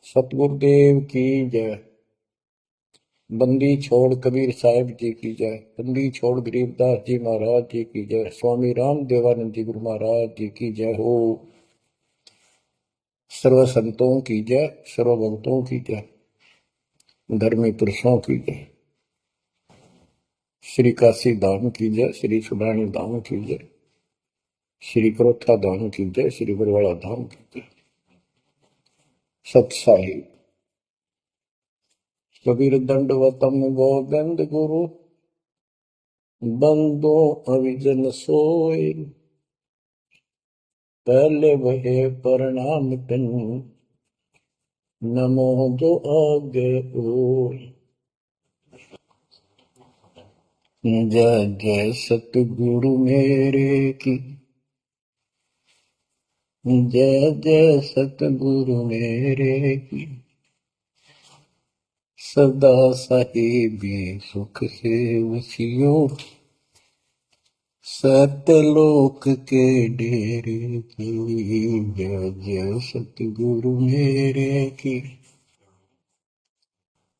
सतगुरुदेव की जय। बंदी छोड़ कबीर साहिब जी की जय। बंदी छोड़ गरीबदास जी महाराज जी की जय। स्वामी राम देवानंद जी गुरु महाराज जी की जय हो। सर्व संतों की जय, सर्व भक्तों की जय, धर्मी पुरुषों की जय। श्री काशी धाम की जय, श्री सुब्राणी धाम की जय, श्री क्रोथा धाम की जय, श्री बरवाड़ा धाम की जय। सत साहिब कबीर दंडवतम गोविंद गुरु, बंदो अविजन सोए। पहले वहे प्रणाम पिन, नमो जो आगे ओय। जय जय सतगुरु मेरे की, जय जय सतगुरु मेरे की। सदा साहिबी सुख से वसियो, सतलोक के डेरे की। जय जय सतगुरु मेरे की,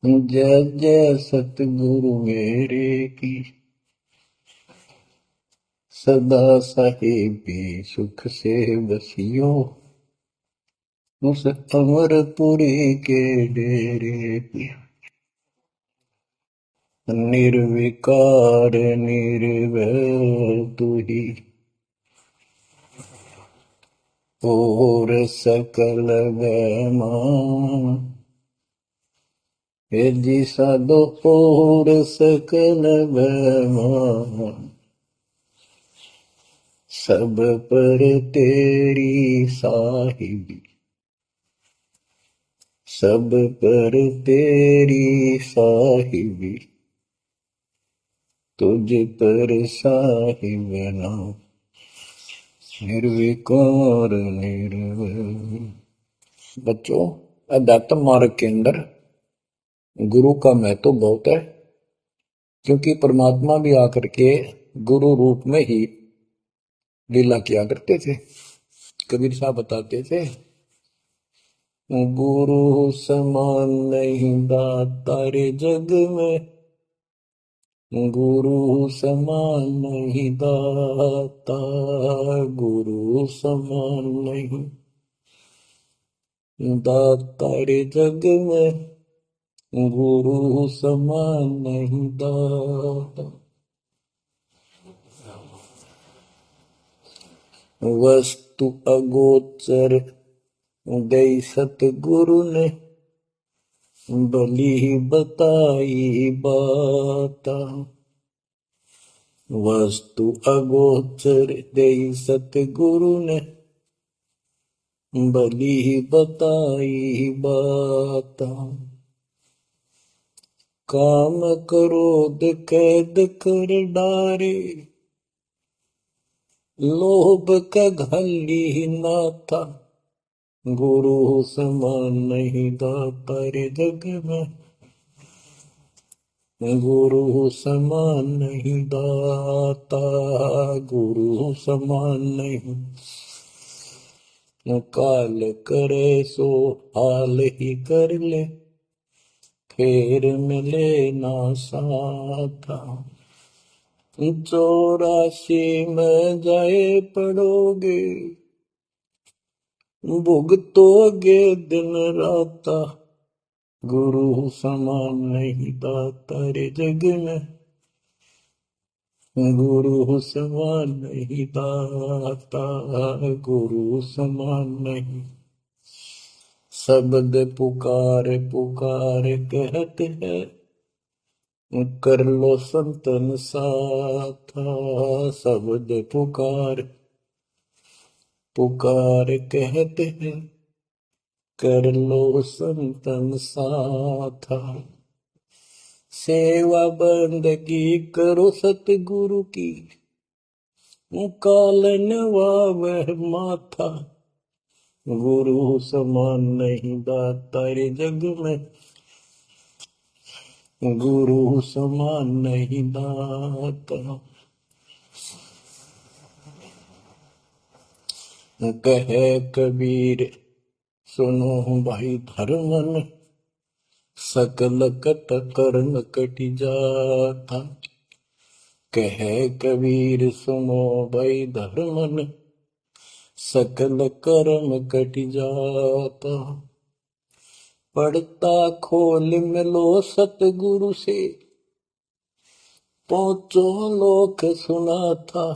जय जय सतगुरु मेरे की। सदा साहिबी सुख से बसियो, उस अमरपुरी के डेरे की। निर्विकार निर्भय तू ही, और सकल वैमान। हे जी साधो और सकल वैमान, सब पर तेरी साहिबी, सब पर तेरी साहिबी। तुझ पर साहिब नाम, निर्विकार निर्भय। बच्चों, अध्यात्म मार्ग के अंदर गुरु का महत्व बहुत है, क्योंकि परमात्मा भी आकर के गुरु रूप में ही लीला किया करते थे। कबीर साहब बताते थे, गुरु समान नहीं दाता रे जग में, गुरु समान नहीं दाता, गुरु समान नहीं दाता रे जग में, गुरु समान नहीं दाता। वस्तु अगोचर दई सतगुरु ने, भली बताई बाता। वस्तु अगोचर दई सतगुरु ने, भली बताई बाता। काम क्रोध कैद कर डारे, लोभ का घली ना था। गुरु समान नहीं दाता रे जग में, गुरु समान नहीं दाता, गुरु समान नहीं। काल करे सो हाल ही कर ले, फेर मिले ना साथा। 84 में जाए पड़ोगे, भुगतोगे दिन राता। गुरु समान नहीं दाता रे जग में, गुरु समान नहीं दाता, गुरु समान नहीं। शब्द पुकार पुकार कहते हैं, कर लो संतन साथा। शब्द पुकार पुकार कहते हैं, कर लो संतन साथा। सेवा बंदगी करो सतगुरु की, कालन वह माथा। गुरु समान नहीं दाता रे जग में, गुरु समान नहीं दाता। कहे कबीर सुनो भाई धर्मन, सकल कट कर्म कटि जाता। कहे कबीर सुनो भाई धर्मन, सकल कर्म कटि जाता। पढ़ता खोल मिलो सतगुरु से, पहुंचो लोक सुना था।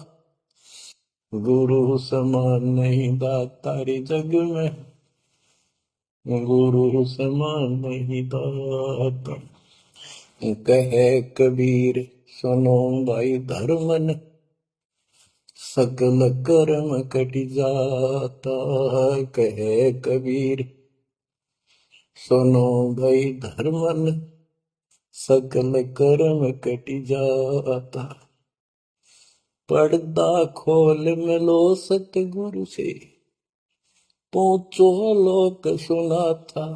गुरु समान नहीं दाता रे जग में, गुरु समान नहीं दाता। कहे कबीर सुनो भाई धर्मन, सकल कर्म कट जाता। कहे कबीर सुनो भाई धर्मन, सकल कर्म कट जाता। पर्दा खोल मिलो सतगुरु से, पहुंचो लोक सुना था।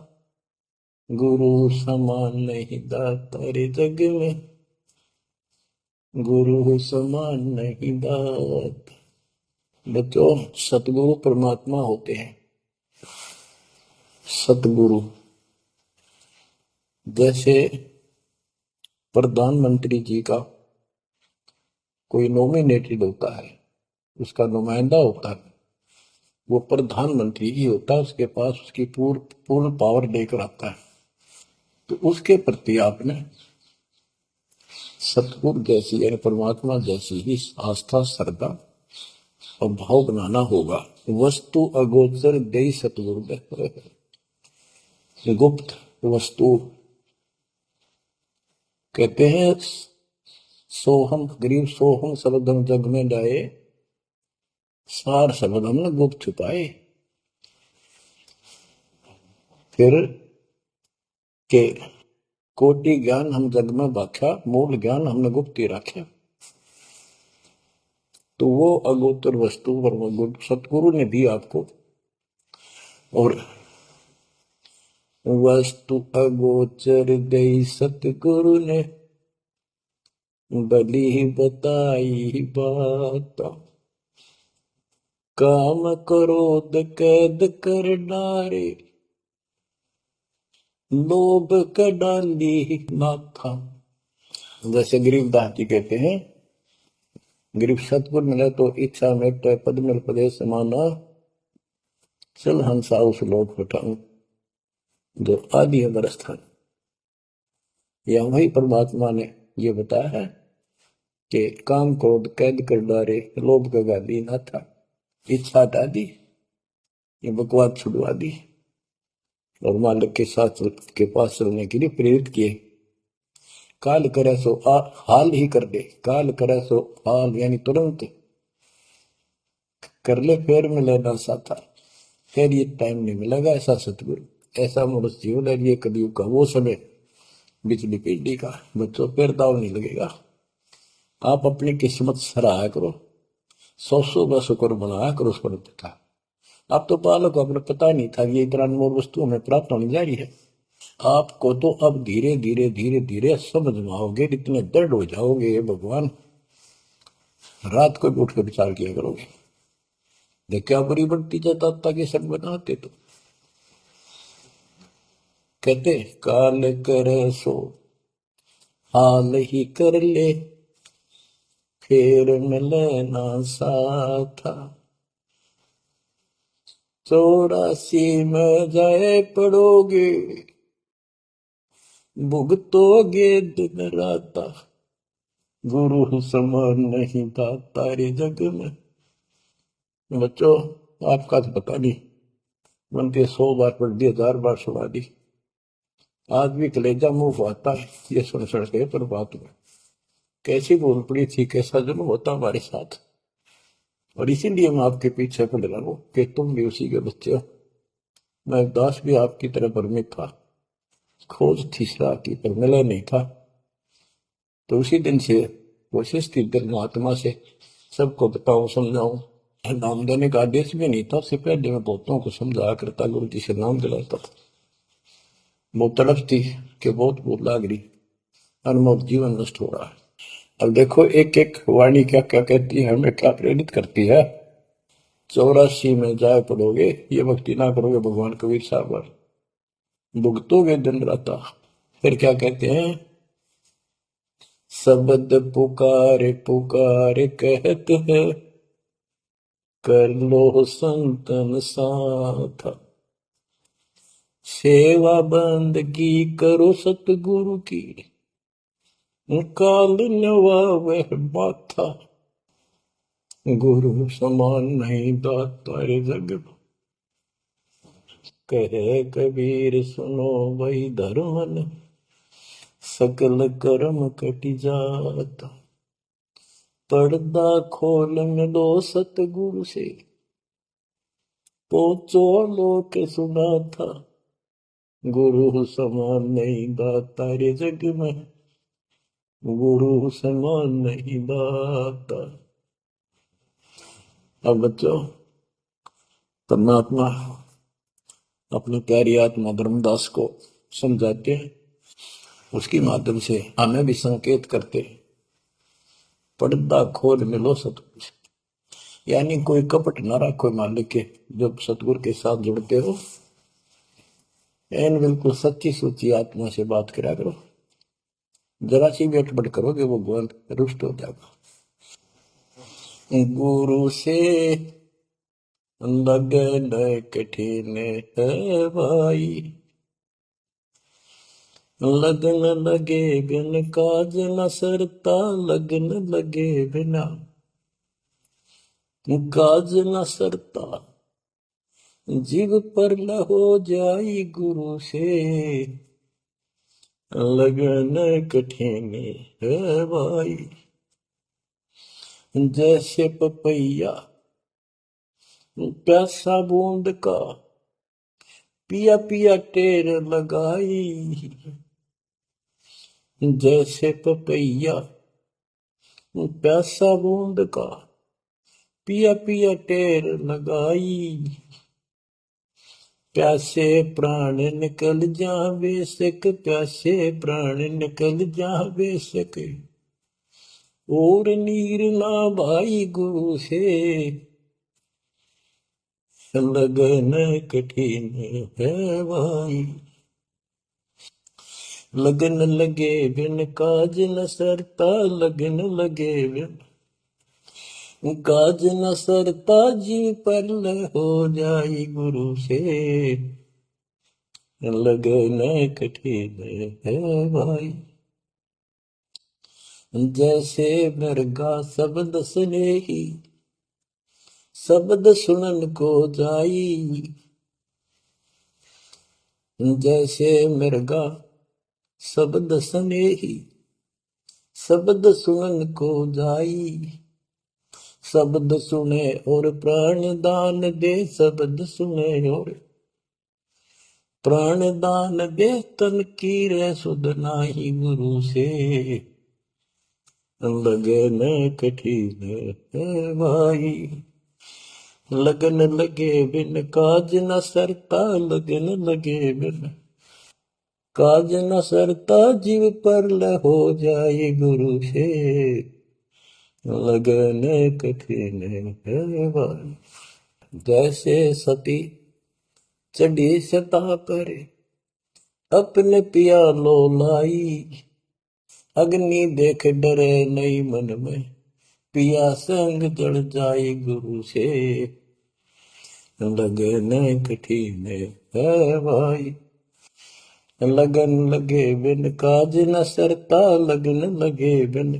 गुरु समान नहीं दाता रे जग में, गुरु समान नहीं दाता। बच्चों, सतगुरु परमात्मा होते हैं। सतगुरु जैसे प्रधानमंत्री जी का कोई नॉमिनेटेड होता है, उसका नुमाइंदा होता है, वो प्रधानमंत्री ही होता है, उसके पास उसकी पूर्ण पावर लेकर आता है। तो उसके प्रति आपने सतगुरु जैसी यानी परमात्मा जैसी ही आस्था, श्रद्धा और भाव बनाना होगा। वस्तु अगोचर दे सतगुरु दे, गुप्त वस्तु कहते हैं। सोहम गरीब सोहम शब्दम जग में जाए, सार शब्द हमने गुप्त छुपाए। फिर के कोटि ज्ञान हम जग में बाख्या, मूल ज्ञान हमने गुप्त ही रखा। तो वो अगोचर वस्तु सतगुरु ने दी आपको। और वस्तु अगोचर दे सतगुरु ने, बली बताई बात। काम क्रोध कैद कर डारे, लोभ का डाली माथा। जैसे गरीबदास जी कहते हैं, गरीब सतगुरु मिले तो इच्छा में तो पद मिल पदे समाना, चल हंसा उस लोक उठाऊं जो आदि अमर स्थान। या वही परमात्मा ने ये बताया है कि काम क्रोध कैद कर डारे, लोभ का गाली ना था, इच्छा हटा दी, ये बकवाद छुड़वा दी और मालिक के साथ के पास चलने के लिए प्रेरित किए। काल करे सो हाल ही कर दे, काल करे सो हाल यानी तुरंत कर ले, फिर मिले ना साथा, फिर ये टाइम नहीं मिलेगा। ऐसा सतगुरु, ऐसा मनुष्य जीवन है ये कलयुग का वो समय, बिजली पीढ़ी का। बच्चों, फिर दाव नहीं लगेगा। आप अपनी किस्मत सराहा करो, सौ ब शुक्र बनाया करो उस पर था। अब तो बालक को अपने पता नहीं था कि ये इतना अनमोल वस्तु हमें प्राप्त होने जा रही है। आपको तो अब धीरे धीरे धीरे धीरे समझ में आओगे, इतने दृढ़ हो जाओगे भगवान, रात को भी उठ कर विचार किया करोगे। देख क्या बुरी बनती जाता ताकि सब बनाते। तो कहते काल करे सो हाल ही कर ले, फिर मिले ना साथा। 84 में जाए पड़ोगे, भुगतोगे दिन रात। गुरु समान नहीं दाता रे जग में। बच्चों, आपका तो पता नहीं, बनते 100 बार पढ़ दी, 1000 बार सुना दी, आज भी कलेजा मुंह को आता है ये सुन के। पर बात में कैसी बोल पड़ी थी, कैसा जुल्म होता हमारे साथ। और इसीलिए मैं आपके पीछे पड़ रहा हूं कि तुम भी उसी के बच्चे हो। मैं दास भी आपकी तरह भ्रमित था, खोज थी सलाह की पर मिला नहीं था। तो उसी दिन से कोशिश थी महात्मा से सबको बताऊं, समझाऊं। नाम देने का आदेश भी नहीं था, उससे पहले मैं बहुतों को समझाया करता, गुरु जी से नाम दिलाता था। बहुत तड़प थी कि बहुत भूख लाग रही, अनमोल जीवन नष्ट हो रहा है। अब देखो एक एक वाणी क्या क्या कहती है, हमें क्या प्रेरित करती है। 84 में जाए पड़ोगे, ये भक्ति ना करोगे भगवान कबीर साहब पर, भुगतोगे दिन रात। फिर क्या कहते हैं, शब्द पुकारे पुकारे कहत है, कर लो संतन साथ, सेवा बंदगी करो सतगुरु की, काल नवावे माथा, गुरु समान नहीं दाता रे जग में। कहे कबीर सुनो वही धर्मन, सकल कर्म कटि जाता, पर्दा खोल मिलो सतगुरु से, पहुंचो लोक सुना था, गुरु समान नहीं दाता रे जग में, गुरु समान नहीं दाता। अब बच्चों, परमात्मा अपनी प्यारी आत्मा धर्मदास को समझाते हैं, उसके माध्यम से हमें भी संकेत करते हैं, पर्दा खोल मिलो सतगुरु से, यानी कोई कपट ना रखो मालिक के, जब सतगुरु के साथ जुड़ते हो, एन बिल्कुल सच्ची सुची आत्मा से बात करा करो, जरा सी भी अटपट करोगे वो भगवान रुष्ट हो जाएगा। गुरु से लगन कठिन है भाई, लगन लगे बिन काज न सरता, लगन लगे बिना काज न सरता, जीव पर ल हो जाई गुरु से, लगन कठिन है भाई। जैसे पपैया प्यासा बूंद का, पिया पिया टेर लगाई, जैसे पपैया प्यासा बूंद का, पिया पिया टेर लगाई, प्यासे प्राण निकल जावे सक, प्यासे प्राण निकल जावे सक, और नीर ना भाई गुरु से, लगन कठिन है भाई। लगन लगे बिन काज न सरता, लगन लगे बिन काज न सरता, जीव पर हो जाई गुरु से, लगन कठिन है भाई। जैसे मृगा शब्द सुने ही, शब्द सुनन को जाई, जैसे मृगा शब्द सुने ही, शब्द सुनन को जाई, शब्द सुने और प्राण दान दे, शब्द सुने और प्राण दान दे, तन की रे सुध नाही गुरु से, लगन कठिन है भाई। लगन लगे बिन काज न सरता, लगन लगे बिन काज न सरता, जीव पर ल हो जाए गुरु से, लगन कठिन है भाई। जैसे सती चढ़ी सता पर, अपने पिया लो लाई, अग्नि देख डरे नहीं मन में, पिया संग जड़ जाए गुरु से, लगन कठिन है भाई। लगन लगे बिन काज न सरता, लगन लगे बिन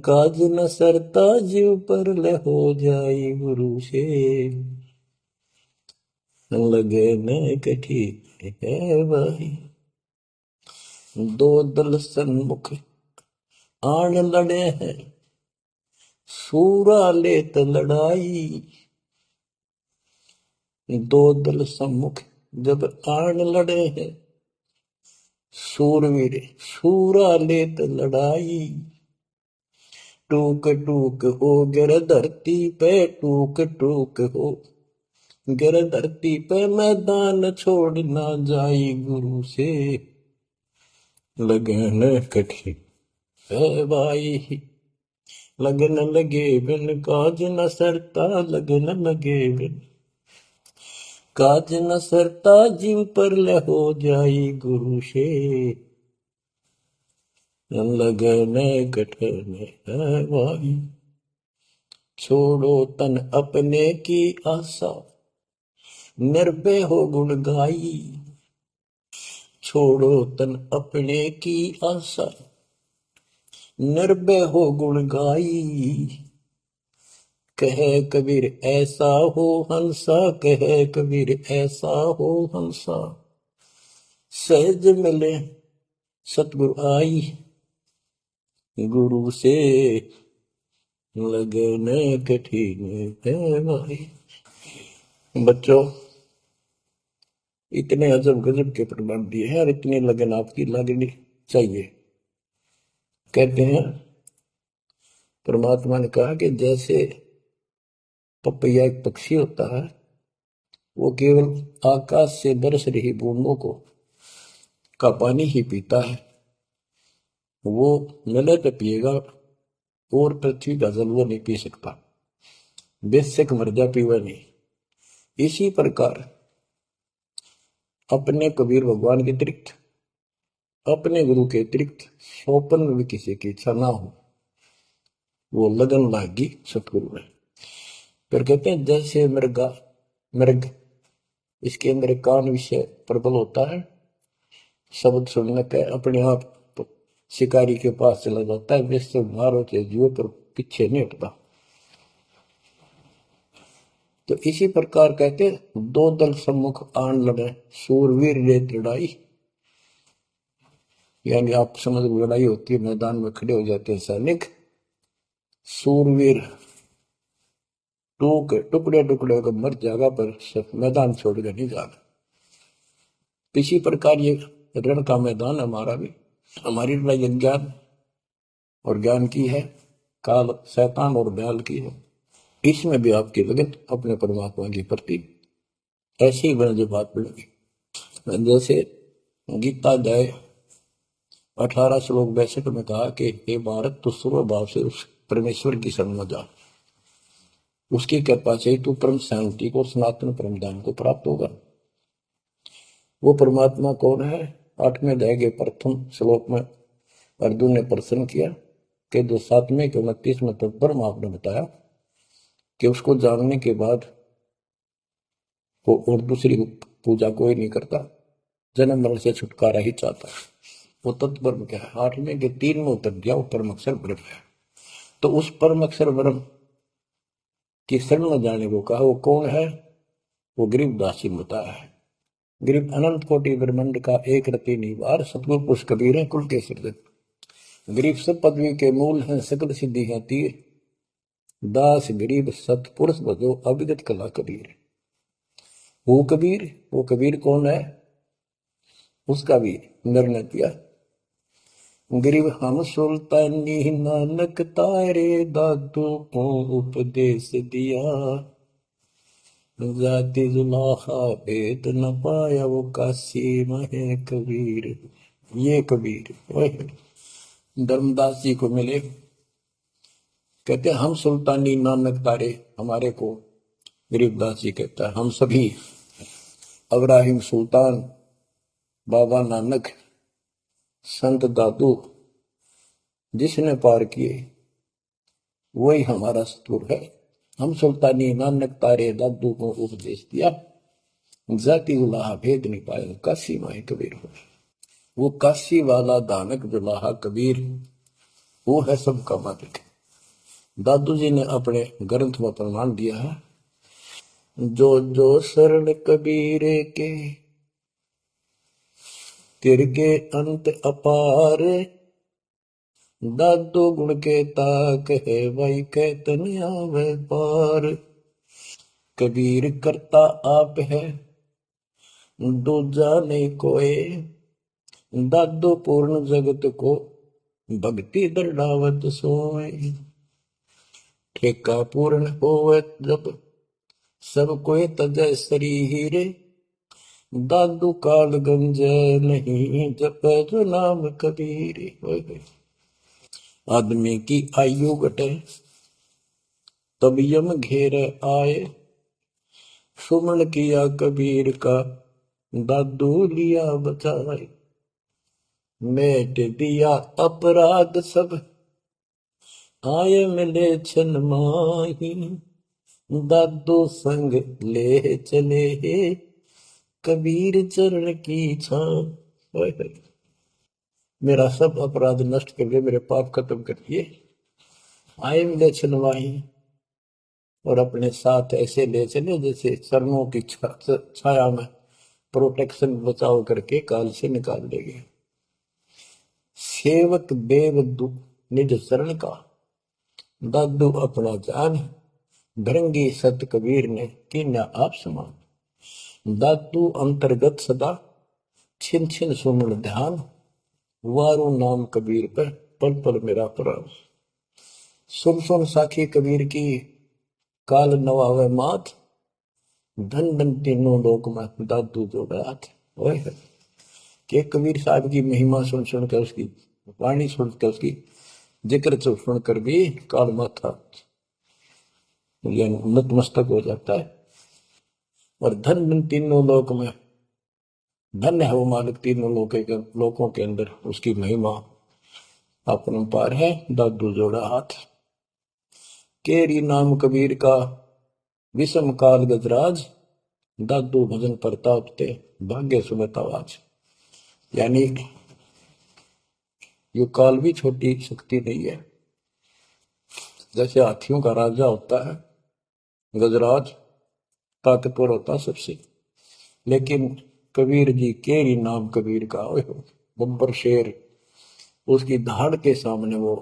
काज न सरता, जीव पर ले हो जाई गुरु से, लगन कठिन है भाई। दो दल सन्मुख आन लड़े हैं, सूरा लेत लड़ाई, दो दल सम्मुख जब आन लड़े हैं, सूरवीर सूरा लेत लड़ाई, टूक टूक हो गिर धरती पे, टूक टूक हो गिर धरती पे, मैदान छोड़ ना जाई गुरु से, लगन कठिन है भाई। लगन लगे बिन काज न सरता, लगन लगे बिन काज न सरता, जीव पर ले हो जाई गुरु से, लगन कठन है भाई। छोड़ो तन अपने की आशा, निर्भय हो गुण गाई। छोड़ो तन अपने की आशा, निर्भय हो गुण गाई। कहे कबीर ऐसा हो हंसा, कहे कबीर ऐसा हो हंसा, सहज मिले सतगुरु आई। गुरु से लगन कठिन है भाई। बच्चों, इतने अजब गजब के प्रमाण दिए हैं और इतनी लगन आपकी लगनी चाहिए। कहते हैं परमात्मा ने कहा कि जैसे पपैया एक पक्षी होता है, वो केवल आकाश से बरस रही बूंदों को का पानी ही पीता है, वो मिले तो पिएगा, और पृथ्वी का जल वो नहीं पी सकता, बेशक मर जा पीवा नहीं। इसी प्रकार अपने कबीर भगवान के अतिरिक्त, अपने गुरु के अतिरिक्त सोपन में भी किसी की इच्छा ना हो, वो लगन लागी सतगुरु में। फिर कहते हैं जैसे मृगा मृग, इसके अंदर एक कान विषय प्रबल होता है, शब्द सुनने पे अपने आप शिकारी के पास चला जाता है, वैसे मारो चाहे जुए पर पीछे नहीं हटता। तो इसी प्रकार कहते दो दल सम्मुख आन लड़े, सूरवीर रेत लड़ाई। यानी आप समझ लड़ाई होती है, मैदान में खड़े हो जाते हैं सैनिक, सूरवीर टुकड़े टुकड़े होकर मर जाएगा, पर मैदान छोड़कर नहीं जाना। इसी प्रकार ये रण का मैदान हमारा भी, हमारी लड़ाई अज्ञान और ज्ञान की है, काल शैतान और दयाल की है। इसमें भी आपकी लगन अपने परमात्मा के प्रति ऐसी ही बने जो बात पड़ेगी। जैसे गीता अध्याय 18 श्लोक 62 में कहा कि हे भारत, तू सर्व भाव से उस परमेश्वर की शरण में जा, उसकी कृपा से तू परम शांति को, सनातन परम धाम को प्राप्त होगा। वो परमात्मा कौन है? 8वें अध्याय के प्रथम श्लोक में अर्जुन ने प्रश्न किया कि जो 7वें के 29वें तक ब्रह्म आपने बताया कि उसको जानने के बाद वो और दूसरी पूजा कोई नहीं करता, जन्म मरण से छुटकारा ही चाहता है। वो तत्ब्रह्म क्या है? 8वें के 3 में उत्तर दिया, वो परम अक्षर ब्रह्म है। तो उस परम अक्षर ब्रह्म की शरण में जाने को कहा, वो कौन है? वो गरीबदास जी बताया है। गरीब अनंत कोटि ब्रह्मांड का एक रति निवार, सतगुरु पुरुष कबीर है कुल के सृजन। गरीब सब पदवी के मूल हैं, सकल सिद्धि है तीर, दास गरीब सतपुरुष भजो, अविगत कला कबीर। वो कबीर कौन है? उसका भी निर्णय किया। गरीब हम सुल्तानी नानक तारे, दादू को उपदेश दिया, जाति जुलाहा भेद न पाया, वो काशी में कबीर। ये कबीर धर्मदास जी को मिले, कहते हम सुल्तानी नानक तारे, हमारे को गरीबदास जी कहता है हम सभी अब्राहिम सुल्तान, बाबा नानक, संत दादू जिसने पार किए वही हमारा सतगुरु है। हम सुल्तानी नानक तारे, दादू को उपदेश दिया, जाति उलाहा भेद नहीं पाया, काशी माए कबीर हो। वो काशी वाला दानक जुलाहा कबीर, वो है सबका मालिक। दादू जी ने अपने ग्रंथ में प्रमाण दिया है, जो जो शरण कबीरे के, तिरके अंत अपार, दादू गुण के ताक है, भाई कहतन आवे पार। कबीर करता आप है, दूजा नहीं कोई, दादू पूर्ण जगत को, भक्ति दर्डावत सोए। ठेका पूर्ण होवे जब, सब कोई तजय शरीर, दादू काल गंज नहीं, जप जो नाम कबीर। आदमी की आयु घटे, तब यम घेरे आए। सुमन किया कबीर का, दादू लिया बचाए। मेट दिया अपराध सब, आए मिले छन माही। दादू संग ले चले, कबीर चरण की छां। मेरा सब अपराध नष्ट कर दिए, मेरे पाप खत्म कर दिए। आए मिले छन माही, और अपने साथ ऐसे ले चले जैसे चरणों की छाया में प्रोटेक्शन बचाव करके काल से निकाल देंगे। सेवक देव निज शरण का, दादू अपना जान। भृंगी सत कबीर ने कीन्या आप समान। दादू अंतर्गत सदा, छिन छिन सुमन ध्यान। वारू नाम कबीर पर, पल पल मेरा प्राण। सुन सुन साखी कबीर की, काल नवावे मात। धन धन तीनों लोक में, दादू जोड़ा हाथ। ओए के कबीर साहब की महिमा सुन सुन कर, उसकी वाणी सुनकर, उसकी जिक्र सुनकर भी काल माथा नतमस्तक हो जाता है। और धन धन तीनों लोक में, धन्य है वो मालिक तीनों लोकों के अंदर, उसकी महिमा अपरंपार है। दादू जोड़ा हाथ। केरी नाम कबीर का, विषम काल गजराज। दादू भजन प्रताप ते, भाग्य सुमत आवाज। यानी ये काल भी छोटी शक्ति नहीं है। जैसे हाथियों का राजा होता है गजराज, ताकतवर होता है सबसे, लेकिन कबीर जी, केरी नाम कबीर का, बब्बर शेर, उसकी धाड़ के सामने वो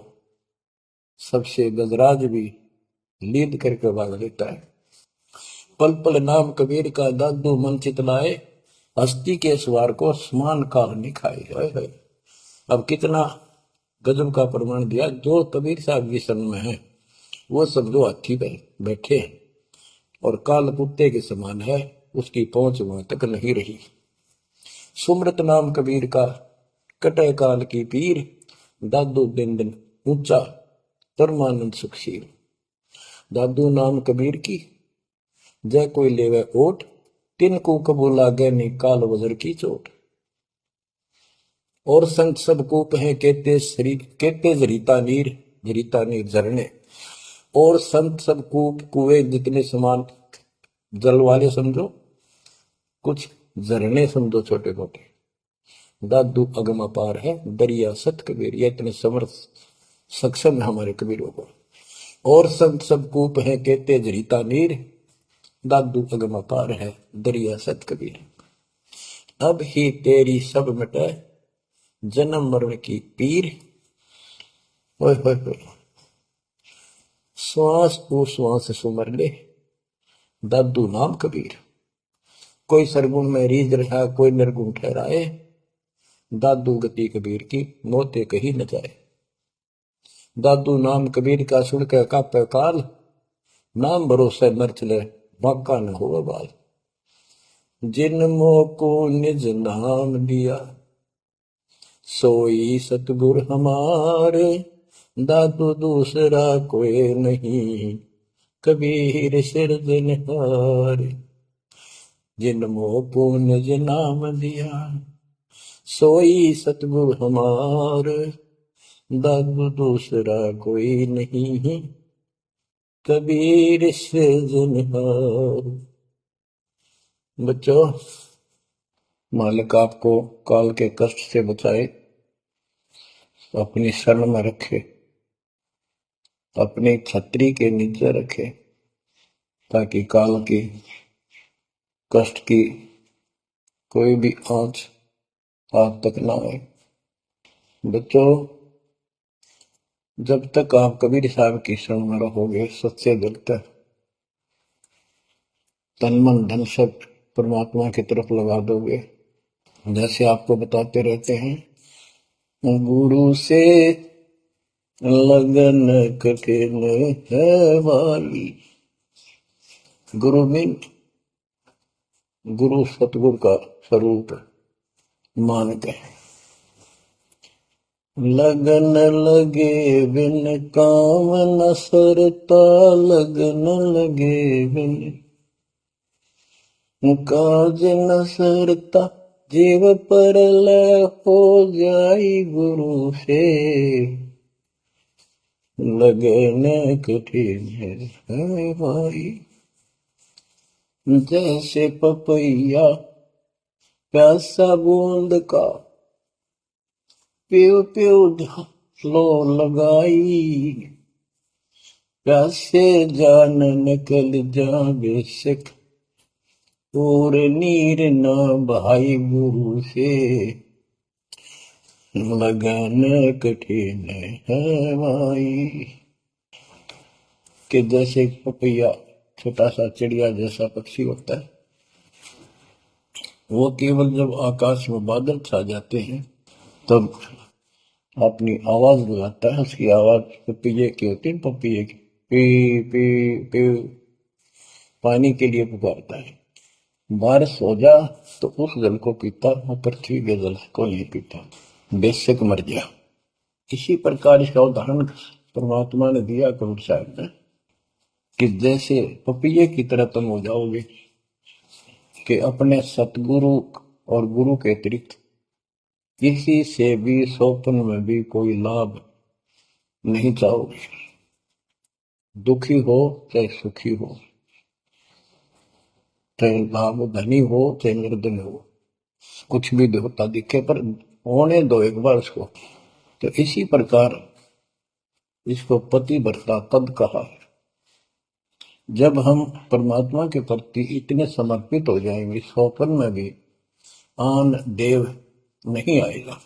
सबसे गजराज भी लीद करके भाग लेता है। पल पल नाम कबीर का, दादू मन चितलाए। हस्ती के सवार को समान काल निखाए। अब कितना गजब का प्रमाण दिया। जो कबीर साहब की शरण में है, वो सब जो हाथी पे बैठे और काल कुत्ते के समान है, उसकी पहुंच वहां तक नहीं रही। सुमृत नाम कबीर का, कटे काल की पीर। दादू दिन दिन ऊंचा, परमानंद सुखशील। दादू नाम कबीर की, जय कोई लेवे ओट। तिनको कबूल लागे नी, काल वजर की चोट। और संत सब कूप है, कहते जरीता नीर झरने। और संत सब कूप, कुएं जितने समान जल वाले समझो, कुछ झरने समझो छोटे मोटे। दादू अगम अपार है, दरिया सत कबीर। ये इतने समर्थ सक्षम है हमारे कबीरों को। और संत सब कूप है, कहते जरीता नीर। दादू अगम अपार है, दरिया सत कबीर। अब ही तेरी सब मिटे, जन्म मरण की पीर। ओए होए होए, श्वास को श्वास सुमर ले, दादू नाम कबीर। कोई सरगुण में रीझ रहा, कोई निर्गुण ठहराए। दादू गति कबीर की, मोते कही न जाए। दादू नाम कबीर का, सुन के कापे काल। नाम भरोसे नर चले, बांका न हो बाल। जिन मोह को निज नाम दिया, सोई सतगुर हमारे। दादू दूसरा कोई नहीं, कबीर सिरजनहार। जिन मोह को निज नाम दिया, सोई सतगुर हमार। दादू दूसरा कोई नहीं, कबीर सिरजनहार। बच्चों, मालिक आपको काल के कष्ट से बचाए, अपनी शरण में रखे, अपनी छतरी के नीचे रखे, ताकि काल की कष्ट की कोई भी आंच आप तक ना आए। बच्चों, जब तक आप कबीर साहब की शरण में रहोगे, सच्चे दिल तक तन मन धन सब परमात्मा की तरफ लगा दोगे। जैसे आपको बताते रहते हैं, गुरु से लगन कठिन है वाली। गुरु में, गुरु सतगुरु का स्वरूप मान के लगन लगे बिन काम न सरता, लगन लगे बिन काज न सरता, जीव पर लय हो जाई गुरु से, लगन कठिन है भाई। जैसे पपैया प्यासा बूंद का, प्यू प्यू लो लगाई, प्यासे जान निकल जा बेशक, और नीर न भाई गुरु से, लगन कठिन है भाई। कि जैसे पपैया छोटा सा चिड़िया जैसा पक्षी होता है, वो केवल जब आकाश में बादल छा जाते हैं तब अपनी आवाज लगाता है। उसकी आवाज पपैये की होती है, पपैये की पी पी पी, पानी के लिए पुकारता है। बारिश हो जा तो उस जल को पीता, वो पृथ्वी के जल को नहीं पीता, बेशक मर गया। इसी प्रकार इसका उदाहरण परमात्मा ने दिया कबीर साहब ने, कि जैसे पपैये की तरह तुम हो जाओगे कि अपने सतगुरु और गुरु के अतिरिक्त किसी से भी स्वप्न में भी कोई लाभ नहीं चाहोगे। दुखी हो चाहे सुखी हो, चाहे लाभ धनी हो चाहे निर्धन हो, कुछ भी देवता दिखे पर होने दो एक बार उसको। तो इसी प्रकार इसको पतिव्रता तब कहा है जब हम परमात्मा के प्रति इतने समर्पित हो जाएंगे, स्वप्न में भी आन देव नहीं आएगा।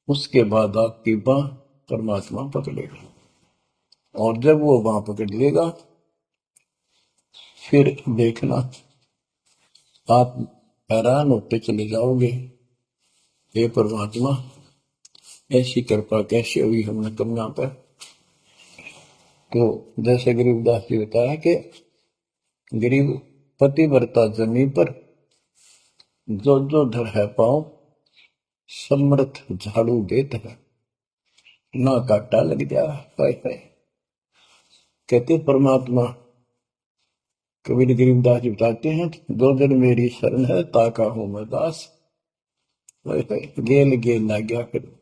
उसके बाद आपकी बाह परमात्मा पकड़ेगा, और जब वो बाह पकड़ लेगा फिर देखना आप हैरान होते चले जाओगे, हे परमात्मा ऐसी कृपा कैसे हुई हमने कन्या पर। तो जैसे गरीबदास जी बताया कि गरीब पतिव्रता जमी पर, जो जो धर है पाओ समर्थ झाड़ू देत है, ना काटा लग जा। हाय हाय, कहते परमात्मा कबीर गरीबदास जी बताते हैं, दो दिन मेरी शरण है ताका हूं मैं दास। हाय हाय, गेल गेल ना गया फिर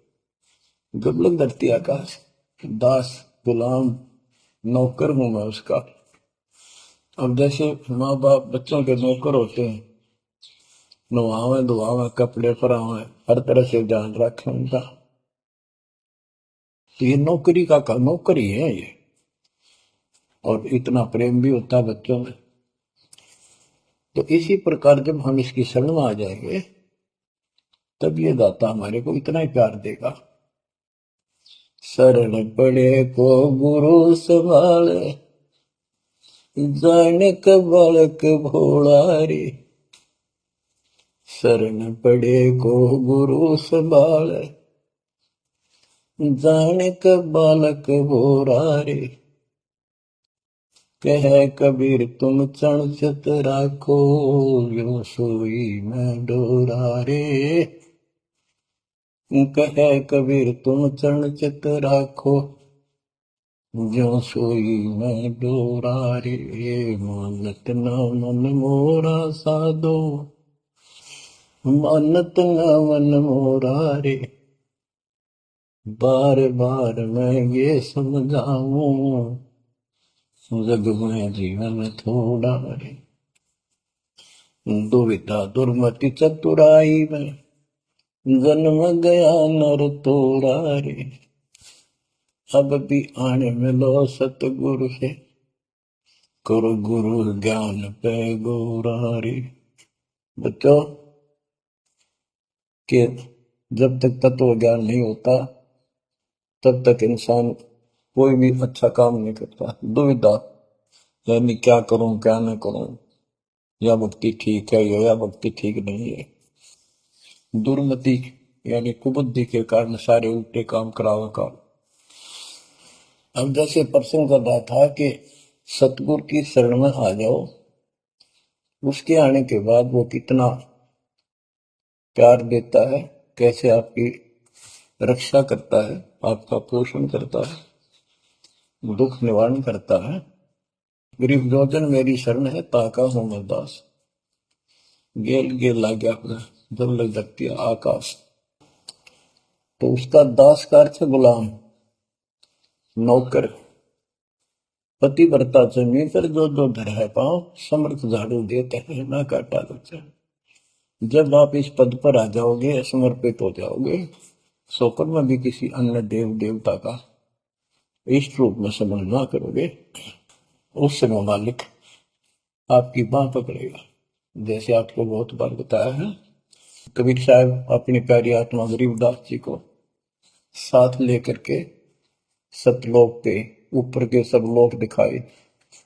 गबलक धरती आकाश, दास गुलाम नौकर हूं मैं उसका। अब जैसे माँ बाप बच्चों के नौकर होते हैं, नवावे धुआवे कपड़े परावे हर तरह से ध्यान रखें उनका, तो ये नौकरी का नौकर ही है ये। और इतना प्रेम भी होता है बच्चों में। तो इसी प्रकार जब हम इसकी शरण में आ जाएंगे तब ये दाता हमारे को इतना ही प्यार देगा। शरण पड़े को गुरु संभाले, जाने का बालक भोला रे। शरण पड़े को गुरु संभाले, जाने का बालक भोला रे। कह कबीर तुम चण चित राखो, यो सोई मैं डोरा रे। कह कबीर तुम चरण चित राखो, जो सोई मैं डोरा रे। मानत न मन मोरा साधो, मानत न मन मोरा रे। बार बार मैं ये समझाऊं, जग में जीवन थोड़ा रे। दुविधा दुर्मति चतुराई में, जन्म गया नर तोरा रे। अब भी आने मिलो सतगुरु से, करो गुरु ज्ञान पे गोरा रे। बच्चों कि जब तक तत्व ज्ञान नहीं होता तब तक इंसान कोई भी अच्छा काम नहीं करता। दुविधा यानी क्या करूं क्या न करूं, या भक्ति ठीक है या भक्ति ठीक नहीं है। दुर्मति यानी कुबुद्धि के कारण सारे उल्टे काम करावा काम। अब जैसे प्रसंग कर रहा था कि सतगुरु की शरण में आ जाओ, उसके आने के बाद वो कितना प्यार देता है, कैसे आपकी रक्षा करता है, आपका पोषण करता है, दुख निवारण करता है। गरीब जोजन मेरी शरण है, ताका हूं मैं दास। गेल गेल लाग्या अपना, जब लग सकती है आकाश। तो उसका दास का अर्थ है गुलाम, नौकर। पतिव्रता जमी पर जो जो धर है पाँव, समर्थ झाड़ू देते हैं ना काटा लगता। जब आप इस पद पर आ जाओगे, समर्पित हो जाओगे, सोकर में भी किसी अन्य देव देवता का इष्ट रूप में समझना करोगे, उस समय मालिक आपकी बांह पकड़ेगा। जैसे आपको बहुत बार बताया है, कबीर साहब अपनी प्यारी आत्मा गरीबदास जी को साथ लेकर के सतलोक पे ऊपर के सब लोक दिखाए,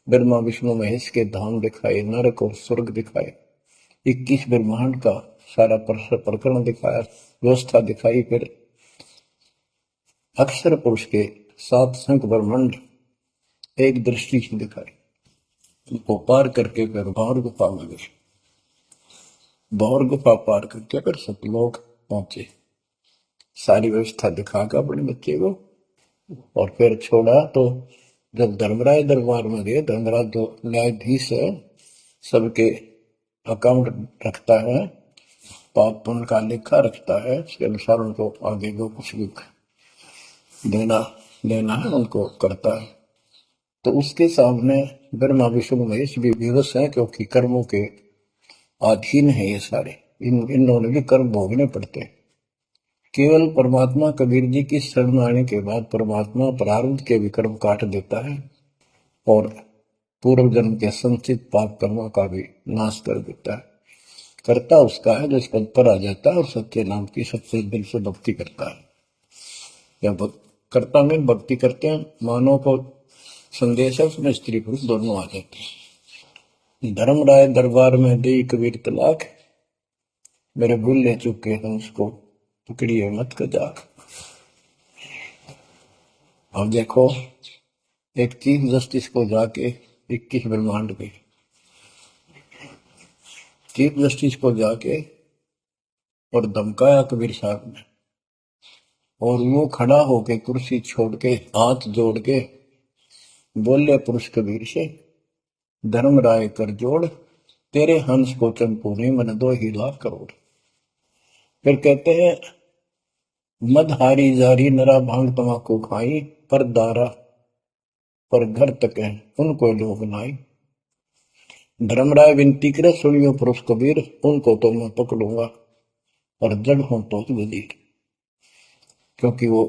ब्रह्मा विष्णु महेश के धाम दिखाए, नरक और स्वर्ग दिखाए, 21 ब्रह्मांड का सारा प्रकरण दिखाया, व्यवस्था दिखाई। फिर अक्षर पुरुष के 7 संख ब्रह्मांड एक दृष्टि से दिखाए। उनको पार करके फिर भौर गुफा में गए, भौर गुफा पार करके फिर सतलोक पहुंचे। सारी व्यवस्था दिखाकर अपने बच्चे को और फिर छोड़ा। तो जब धर्मराज दरबार में गए, धर्मराज जो न्यायाधीश है, सबके अकाउंट रखता है, पाप पुण्य का लेखा रखता है, उसके अनुसार उनको आगे जो कुछ भी देना लेना है उनको करता है। तो उसके सामने ब्रह्मा विष्णु महेश भी विवश है, क्योंकि कर्मों के अधीन है ये सारे, इन्होंने भी कर्म भोगने पड़ते हैं। केवल परमात्मा कबीर जी की शरण आने के बाद परमात्मा प्रारब्ध के भी कर्म काट देता है और पूर्व जन्म के संचित पाप कर्मों का भी नाश कर देता है। करता उसका है जो इस पद पर आ जाता है और सच्चे नाम की सच्चे दिल से भक्ति करता है। या करता में भक्ति करते हैं, मानव को संदेश है, उसमें स्त्री पुरुष दोनों आ जाते हैं। धर्मराय दरबार में दे कबीर तलाक, मेरे भूल ले चुके हैं उसको पकड़िए मत कजाक। अब देखो, एक चीफ जस्टिस को जाके 21 ब्रह्मांड के चीफ जस्टिस को जाके और धमकाया कबीर साहब ने, और वो खड़ा होके कुर्सी छोड़ के हाथ जोड़ के बोले पुरुष कबीर से, धर्मराय कर जोड़, तेरे हंस को चंपूने मन 2 ही लाख करोड़। फिर कहते हैं, मदहारी जारी नरा भांग तमाकू खाई, पर दारा पर घर तक है उनको लोग नाई। धर्मराय विनती करे, सुनियो पुरुष कबीर, उनको तो मैं पकड़ूंगा और जड़ हूं तो वजीर। क्योंकि वो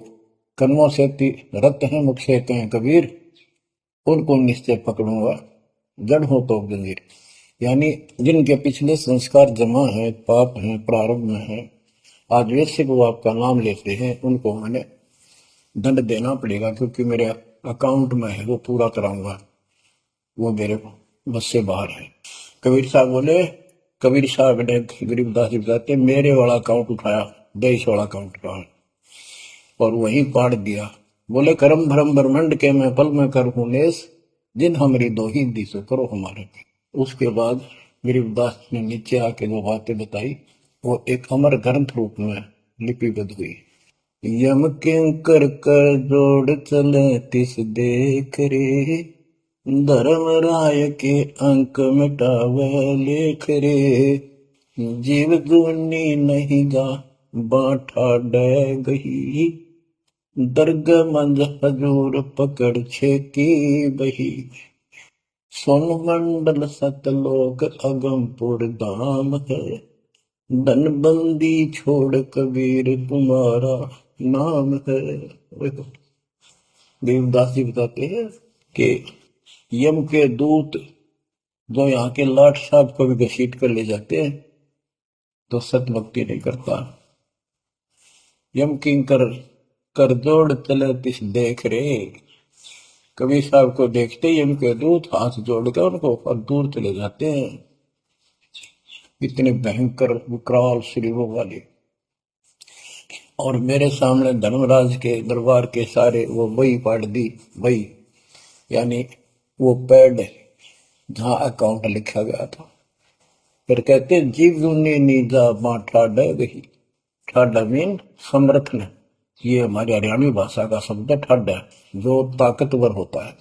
कर्मों से रत है, मुख से कहें कबीर, उनको निश्चय पकड़ूंगा, जड़ हो तो वजीर। यानी जिनके पिछले संस्कार जमा है, पाप है, प्रारंभ में है, आज वैसे वो आपका नाम लेते हैं, उनको मैंने दंड देना पड़ेगा, क्योंकि मेरे अकाउंट में है, वो पूरा कराऊंगा, वो मेरे बस से बाहर है। कबीर साहब बोले, कबीर साहब ने गरीबदास जी बताते, मेरे वाला अकाउंट उठाया, देश वाला अकाउंट का, और वहीं पाड़ दिया। बोले, करम भरम ब्रह्मंड के मैं पल में कर हूं नेस, जिन हमारी दो ही दी सो करो हमारे। उसके बाद गरीबदास ने नीचे आके जो बातें बताई, वो एक अमर ग्रंथ रूप में लिपिबद्ध हुई। यम किंकर कर जोड़ चले तिस देख रे, धर्म राय के अंक मिटावे लेख रे, जीव जुनी नहीं जा बाठा डे गही, दर्ग मंज हजूर पकड़ छेकी बही, सोन मंडल सतलोक अगमपुर धाम है, धनबंदी छोड़ कबीर तुम्हारा नाम है। देवदास जी बताते हैं कि यम के दूत जो यहाँ के लाट साहब को भी घसीट कर ले जाते हैं, तो सत भक्ति नहीं करता। यम किंकर कर जोड़ चले तिस देख रे, कबीर साहब को देखते ही इनके दूत हाथ जोड़कर उनको और दूर चले जाते हैं। इतने भयंकर विकराल शरीरों वाले। और मेरे सामने धर्मराज के दरबार के सारे वो बही पाड़ दी, बही यानी वो पैड जहां अकाउंट लिखा गया था। फिर कहते जीव ने नीजा मां ठाडा गही, ठाडा मीन समर्थ ने, ये हमारी हरियाणवी भाषा का शब्द है ठड है, जो ताकतवर होता है।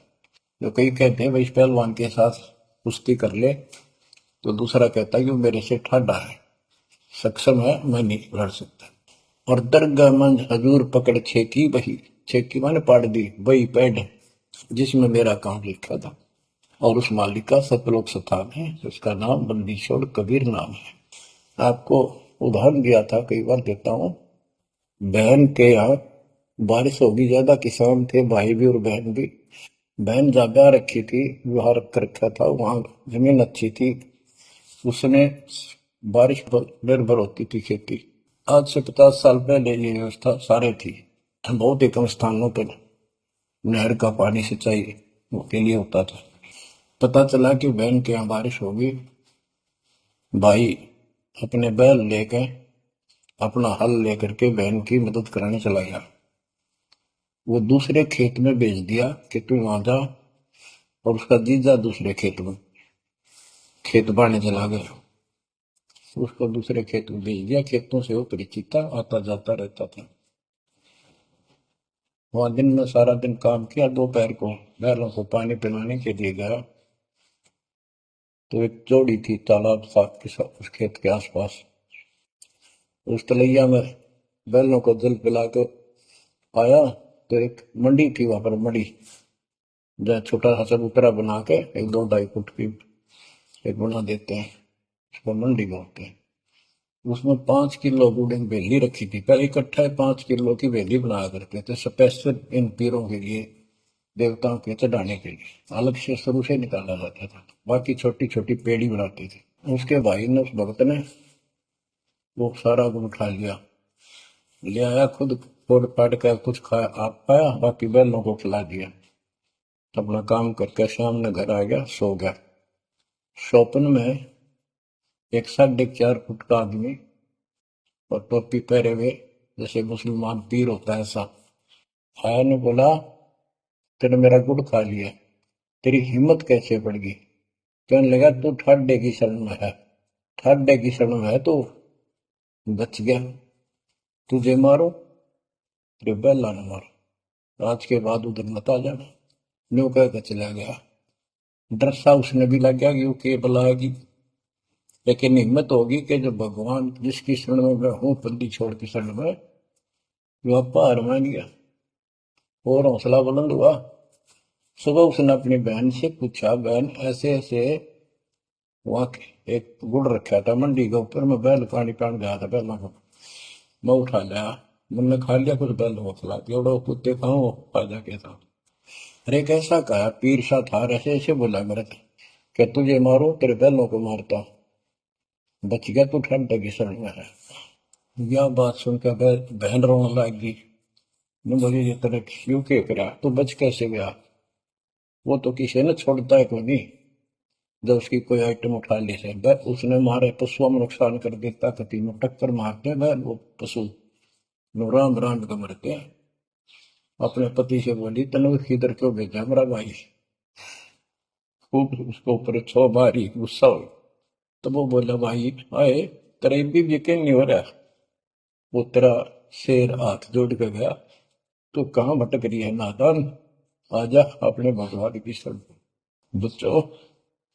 जो कई कहते हैं भाई इस पहलवान के साथ कुश्ती कर ले, तो दूसरा कहता है कि वो मेरे से ठाडा है, सक्षम है, मैं नहीं लड़ सकता। और दरगाह मंज हजूर पकड़ छेकी बही, छेकी मैंने पाड़ दी वही पैड जिसमें मेरा काम लिखा था। और उस मालिक का सतलोक स्थान है, उसका नाम बंदीशोर कबीर नाम है। आपको उदाहरण दिया था, कई बार देता हूँ। बहन के यहाँ बारिश होगी ज्यादा, किसान थे भाई भी और बहन भी। बहन जागा रखी थी, विवाह रख रखा था, वहां जमीन अच्छी थी, उसने बारिश पर निर्भर होती थी खेती। आज से 50 साल पहले ये व्यवस्था सारे थी। बहुत ही कम स्थानों पर नहर का पानी सिंचाई के लिए होता था। पता चला कि बहन के यहाँ बारिश होगी, भाई अपने बैल लेकर, अपना हल लेकर के बहन की मदद कराने चला गया। वो दूसरे खेत में भेज दिया कि तू वहां जा, और उसका जीजा दूसरे खेत में खेत बाड़ने चला गया। उसको दूसरे खेत में भेज दिया, खेतों से वो परिचित था, आता जाता रहता था। वहां दिन में सारा दिन काम किया, दोपहर को बैलों को पानी पिलाने के लिए गया, तो एक जोड़ी थी तालाब साफ के साथ उस खेत के आसपास। उस तलैया में बैलों को जल पिला के आया, तो एक मंडी थी वहां पर, मंडी जहाँ छोटा सा चबूतरा बना के एक 2-2.5 फुट की एक बना देते हैं, उसको मंडी बोलते हैं। उसमें 5 किलो गुड़ की बेली रखी थी, पहले इकट्ठा 5 किलो की बेली बनाया करते थे स्पेशल इन पीरों के लिए, देवताओं के चढ़ाने के लिए अलग से शुरू से निकाला जाता था। बाकी छोटी छोटी पेड़ी बनाते थे। उसके भाई ने, उस भक्त ने, वो सारा गुड़ खा लिया, ले आया खुद, फोड़ फाड़ कर कुछ खाया, आप खाया, बाकी बैलों को खिला दिया। अपना काम करके शाम में घर आ गया, सो गया। स्वप्न में एक 4.5 फुट का आदमी और टोपी पहरे हुए, जैसे मुसलमान पीर होता है ऐसा, आया ने बोला, तेने मेरा गुड़ खा लिया, तेरी हिम्मत कैसे बढ़ गई? कहने लगा, तू ठाडे की शरण में है, ठाडे की शरण में है तो बच गया, तुझे मारो, तेरे बैला ने मारो, आज के बाद उधर मत आ जाना। न्यू कह के चला गया। डर सा उसने भी लग गया कि वो के बुलाएगी, लेकिन हिम्मत होगी कि जब भगवान जिसकी शरण में मैं हूं, बंदी छोड़ की शरण में, जो आपा हार मान गया और हौसला बुलंद हुआ। सुबह उसने अपनी बहन से पूछा, बहन ऐसे ऐसे, वहां एक गुड़ रखा था मंडी के ऊपर, मैं बैल पानी पान गया था बैलों को, मैं उठा लिया, मैंने खा लिया, कुछ बैलों को खिला दिया, और वो कुत्ते खाओ वो फायदा क्या था? अरे कैसा कहा, पीर सा था, ऐसे ऐसे बोला मेरे, क्या तुझे मारो, तेरे बैलों को मारता, बच गया तू ठंड की शरण में है। यह बात सुनकर बहन रोने लगी। मैं बोली, ये तेरे क्यों के करा, तू बच कैसे गया? वो तो किसी ने छोड़ता है कोई नहीं, जब उसकी कोई आइटम उठा ली से उसने मारे पशुओं में नुकसान कर देता, कति में टक्कर मारते हैं वो पशु, राम राम का मरते हैं। अपने पति से बोली, तने किधर क्यों भेजा मेरा भाई? खूब उसको ऊपर छो मारी, गुस्सा हो। तो वो बोला, भाई आए, तेरे भी यकीन नहीं हो रहा? वो तेरा शेर हाथ जोड़ के गया, तू कहाँ भटक रही है नादान, आजा अपने भगवान की शरण। बच्चों,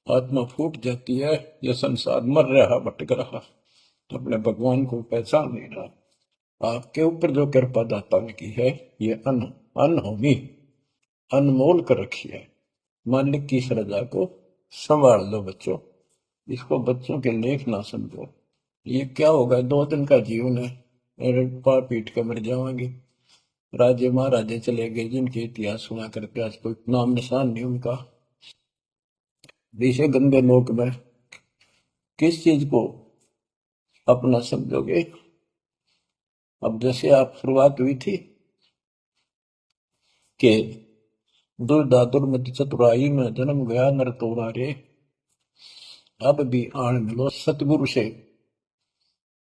आत्मा फूट जाती है, यह संसार मर रहा, भटक रहा, तो अपने भगवान को पहचान नहीं रहा। आपके ऊपर जो कृपा दाता ने की है, ये अनहोनी, अनमोल कर रखी है। मालिक की श्रद्धा को संभाल लो बच्चों, इसको बच्चों के लेख ना समझो। ये क्या होगा, 2 दिन का जीवन है, मेरे पार पीट कर मर जाएंगे। राजे महाराजे चले गए, जिनके इतिहास सुना करके आज कोई नाम निशान नहीं उनका। इसे गंदे लोक में किस चीज को अपना समझोगे? अब जैसे आप शुरुआत हुई थी कि दुर्दादुर मति चतुराई में जन्म गया नर तोरा रे, अब भी आन मिलो सतगुरु से,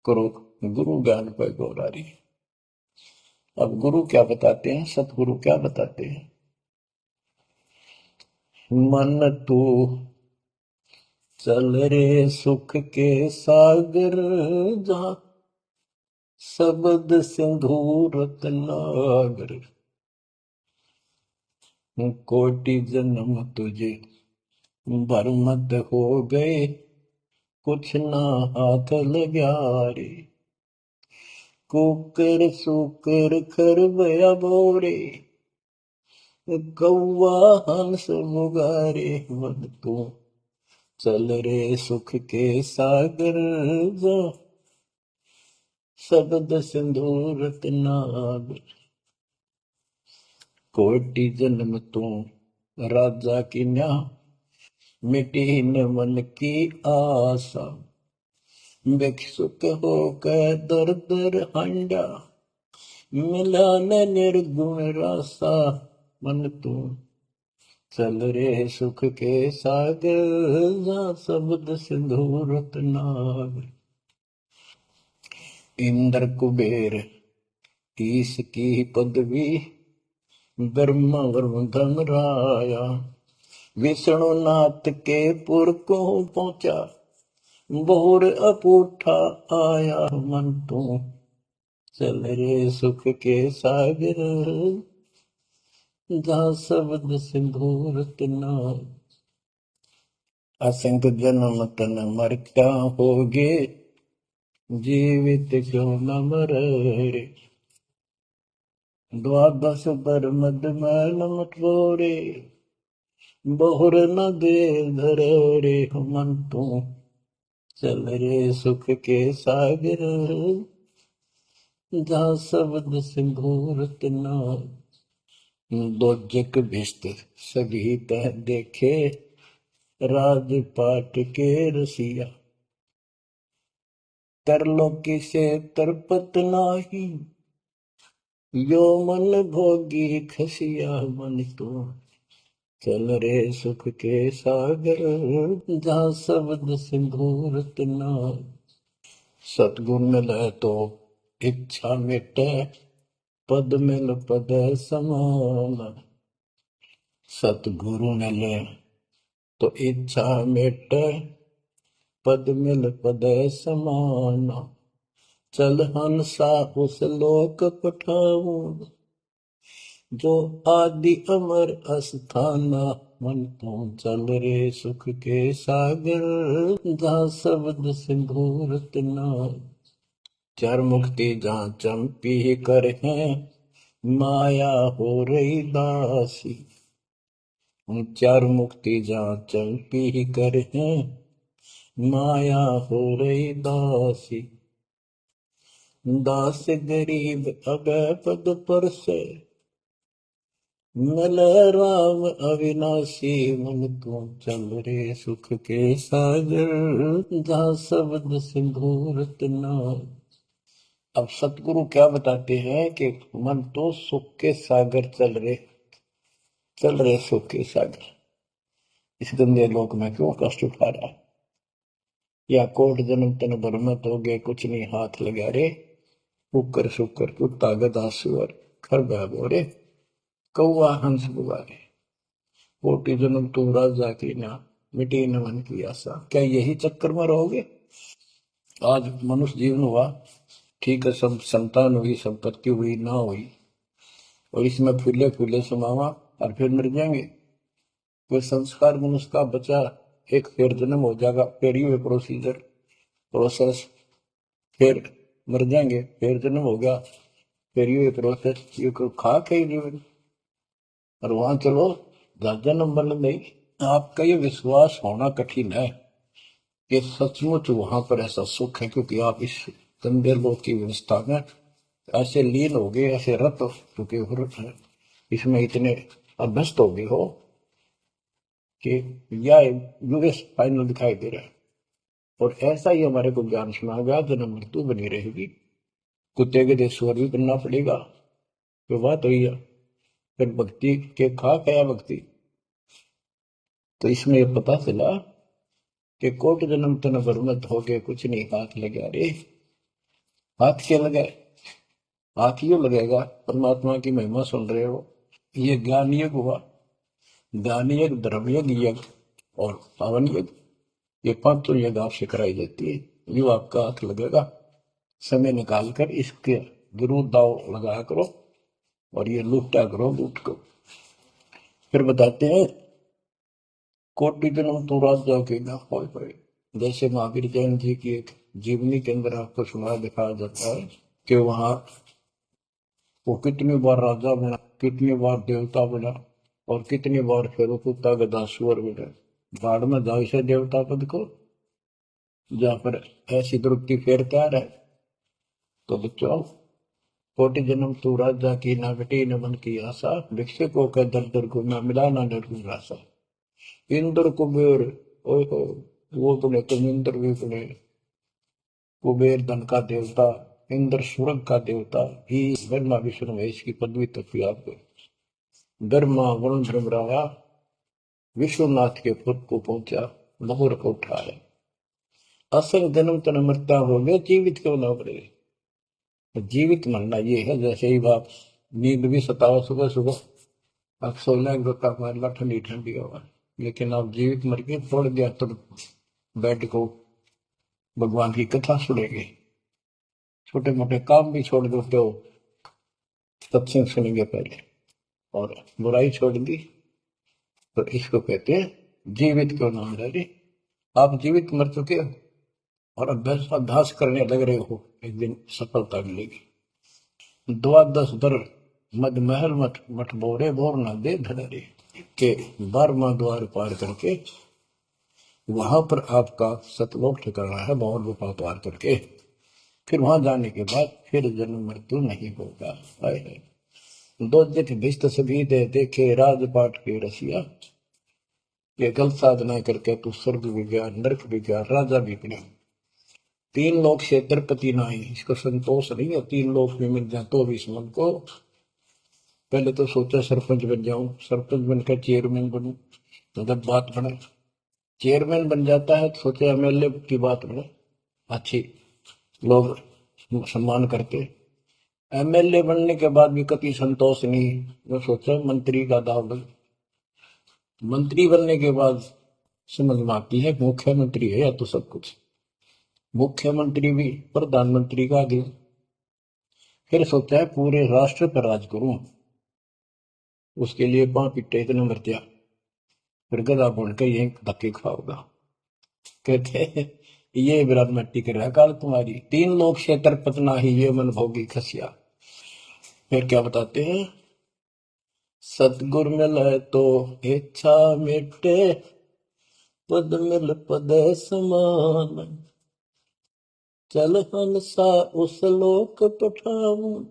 करो गुरु ज्ञान पर गौरारी। अब गुरु क्या बताते हैं, सतगुरु क्या बताते हैं? मन तू चल रे सुख के सागर, जहां शब्द सिंधु रत्नागर, कोटि जन्म तुझे बरमद हो गए, कुछ ना हाथ लगा रे। कुकर सुकर खरबया बोरे, कौवा हंस मुगारे। मन तू चल रे सुख के सागर जा, शब्द सिंधु रत्नागर। कोटि जन्म तू राजा की न्या, मिटी न मन की आशा। भिक्षुक होकर दर दर हंडा, मिला न निर्गुण रासा। मन तू चल रे सुख के सागर जा, शब्द सिंधु रत्नागर। इंद्र कुबेर ईश की पदवी, ब्रह्मा वरुण धन राया। विष्णु नाथ के पुर को पहुंचा, बोर अपूठा आया। मन तू चल रे सुख के सागर जा, शब्द सिंधु रत्नागर। असंख्य जन्म तन मर क्या होगे, जीवित क्यों न मरे। द्वादश बर मद मैल मटोरे, बहुर न दे धर रे। मन तू चल रे सुख के सागर जा, शब्द सिंधु रत्नागर। दोजक भिस्त सभी तह देखे, राजपाट के रसिया। तरलोकी से तरपत नाही, यो मन भोगी खसिया। मन तो चल रे सुख के सागर जा, शब्द सिंधु रत्नागर। सतगुर मिले तो इच्छा मिटे, पद मिल पद समान। सतगुरु मिले तो इच्छा मिटे, पद मिल पद समान। चल हंसा उस लोक पठाऊं, जो आदि अमर अस्थाना। मन तो चल रे सुख के सागर जा, शब्द सिंधु रत्नागर। चार मुक्ति जहाँ चंपी कर हैं, माया हो रही दासी। चार मुक्ति जहाँ चंपी कर हैं, माया हो रही दासी। दास गरीब अब पद पर से, मिल राम अविनाशी। मन तू चल रे सुख के सागर जा, शब्द सिंधु रत्नागर। अब सतगुरु क्या बताते हैं कि मन तो सुख के सागर चल रहे सुख के सागर। इस गंदे लोक में क्यों कष्ट उठा रहा है, या कोट जन्म तन भरमत हो गए, कुछ नहीं हाथ लगा रे। कुकर शुकर कुत्ता गधा सुअर खर बोरे, कौआ हंस बुआरे। कोटि जन्म तू राजा की ना, मिटी न मन की आशा। क्या यही चक्कर में रहोगे? आज मनुष्य जीवन हुआ, ठीक है, सब संतान हुई, संपत्ति हुई ना हुई, और इसमें फूले फूले समावा और फिर मर जाएंगे। कोई संस्कार मनुष्य का बचा, एक फिर जन्म हो जाएगा, फिर ये प्रोसेस, फिर मर जाएंगे, फिर जन्म होगा, फिर ये प्रोसेस। ये खा के जीवन, और वहां चलो जन्म बन नहीं। आपका ये विश्वास होना कठिन है कि सचमुच वहां पर ऐसा सुख है, क्योंकि आप इस गंदे लोक की व्यवस्था में ऐसे लीन हो गए, ऐसे रत हो चुके हो, इसमें इतने अभ्यस्त हो गए हो कि यह यूएस फाइनल दिखाई दे रहा है। और ऐसा ही हमारे को ज्ञान सुना गया, जन्म मृत्यु बनी रहेगी, कुत्ते के देशवर भी बनना पड़ेगा। तो बात हुई है, फिर भक्ति के खा गया भक्ति। तो इसमें यह पता चला कि कोट जन्म तन बरमत हो गए, कुछ नहीं हाथ लगे। अरे हाथ क्या लगा? हाथ यूं लगेगा, परमात्मा की महिमा सुन रहे हो, ये ज्ञान यज्ञ हुआ। ज्ञान यज्ञ, धर्म यज्ञ, यज्ञ और पावन यज्ञ, ये पांचों यज्ञ आपसे कराई जाती है। यूं आपका हाथ लगेगा, समय निकाल कर इसके जरूर दाव लगाया करो और ये लूटा करो लूट को। फिर बताते हैं कोटि जन्म तो राजा के ना होए होए। जैसे महावीर जैन जी की एक जीवनी के अंदर आपको सुना दिखाया जाता है कि वहां वो कितनी बार राजा बना, कितनी बार देवता बना और कितनी बार फिर कुत्ता गधा सुअर बना। बाढ़ में जाओ से देवता पद को, जहां पर ऐसी द्रुपति फेरता है। तो बच्चों, कोटि जन्म तू राजा की ना बेटी न मन की आशा, भिक्षुक को कह दर दर को ना मिला ना डर रासा। इंद्र कुबेर, ओहो, वो बने तुम इंद्र भी बने। कुबेर धन का देवता, इंद्र स्वर्ग का देवता ही ब्रह्मा विष्णु महेश की पदवी तक भी आपको ब्रह्मा वरुण ब्रह्मराया विश्वनाथ के पद को पहुंचा, बहुर को उठाया। असल जन्म तन मरता हो गया, जीवित क्यों ना पड़े। जीवित मरना ये है जैसे ही आप नींद भी सताओ सुबह सुबह आप सो लेंगे तो मारना ठंडी ठंडी होगा, लेकिन आप जीवित मर के छोड़ दिया तो बेड को भगवान की कथा सुनेंगे, छोटे मोटे काम भी छोड़ दो तो सत्संग सुनेंगे पहले, और बुराई छोड़ दी तो इसको कहते हैं जीवित क्यों ना मरे। आप जीवित मर चुके हो और अभ्यास अभ्यास करने लग रहे हो, एक दिन सफलता मिलेगी। द्वादश दर मद महल मठ मठ बोरे बोर ना दे धड़े के 12वां द्वार पार करके वहां पर आपका सतलोक ठिकाना है, बहुत गुफा पार करके फिर वहां जाने के बाद फिर जन्म मृत्यु नहीं होगा। दो जित भिष्ट सभी दे देखे राजपाट के रसिया, ये गलत साधना करके तू स्वर्ग भी गया नरक भी गया राजा भी बना। 3 लोक से द्रपति नाही, इसको संतोष नहीं है, 3 लोक भी मिल जाए तो भी इस मन को। पहले तो सोचा सरपंच बन जाऊं, सरपंच बनकर चेयरमैन बनूं, तो जब बात बने चेयरमैन बन जाता है तो सोचा एमएलए की बात बने, अच्छी लोग सम्मान करते। एमएलए बनने के बाद भी कभी संतोष नहीं, मैं सोचा मंत्री का दाव बन। मंत्री बनने के बाद समझ में आती है मुख्यमंत्री है या तो सब कुछ, मुख्यमंत्री भी प्रधानमंत्री का आगे। फिर सोचा है पूरे राष्ट्र पर राज करूं, उसके लिए बाँ पिट्टे इतने मर दिया, फिर गधा बनकर यही धक्के खाओगा। कहते हैं ये विराट मट्टी कर रहा काल तुम्हारी, 3 लोग से तरपतना ही ये मन भोगी खसिया। फिर क्या बताते हैं, सतगुर मिले तो इच्छा मिटे, पद मिल पद समान, चल हंसा उस लोक पठाऊं,